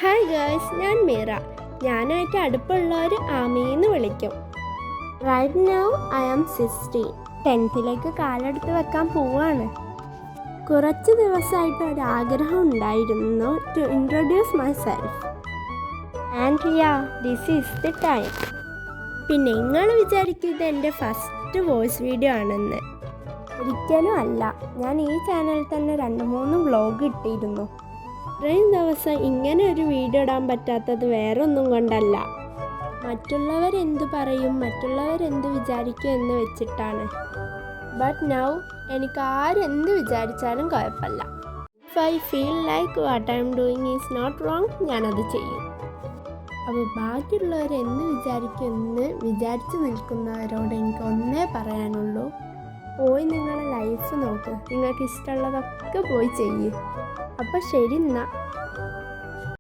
Hi girls, ഞാൻ മീറ. ഞാനായിട്ട് അടുപ്പുള്ളവർ ആമീന്ന് വിളിക്കും. Right now I am 16. 10th കാലെടുത്ത് വെക്കാൻ പോവാണ്. കുറച്ച് ദിവസമായിട്ട് ഒരാഗ്രഹം ഉണ്ടായിരുന്നു to introduce myself and this is the time. പിന്നെ നിങ്ങൾ വിചാരിക്കും ഇത് എൻ്റെ ഫസ്റ്റ് വോയിസ് വീഡിയോ ആണെന്ന്. ഒരിക്കലും അല്ല. ഞാൻ ഈ ചാനലിൽ തന്നെ 2-3 വ്ളോഗ് ഇട്ടിരുന്നു. ഇത്രയും ദിവസം ഇങ്ങനെ ഒരു വീഡിയോ ഇടാൻ പറ്റാത്തത് വേറൊന്നും കൊണ്ടല്ല, മറ്റുള്ളവരെന്ത് പറയും, മറ്റുള്ളവരെന്ത് വിചാരിക്കും എന്ന് വെച്ചിട്ടാണ്. ബട്ട് നൗ എനിക്ക് ആരെന്ത് വിചാരിച്ചാലും കുഴപ്പമില്ല. If I feel like what I'm doing is not wrong, ഞാനത് ചെയ്യും. അപ്പോൾ ബാക്കിയുള്ളവരെന്ത് വിചാരിക്കും എന്ന് വിചാരിച്ച് നിൽക്കുന്നവരോട് എനിക്ക് ഒന്നേ പറയാനുള്ളൂ, പോയി നിങ്ങളുടെ ലൈഫ് നോക്ക്. നിങ്ങൾക്ക് ഇഷ്ടമുള്ളതൊക്കെ പോയി ചെയ്യ്. അപ്പോൾ ശരി എന്നാ.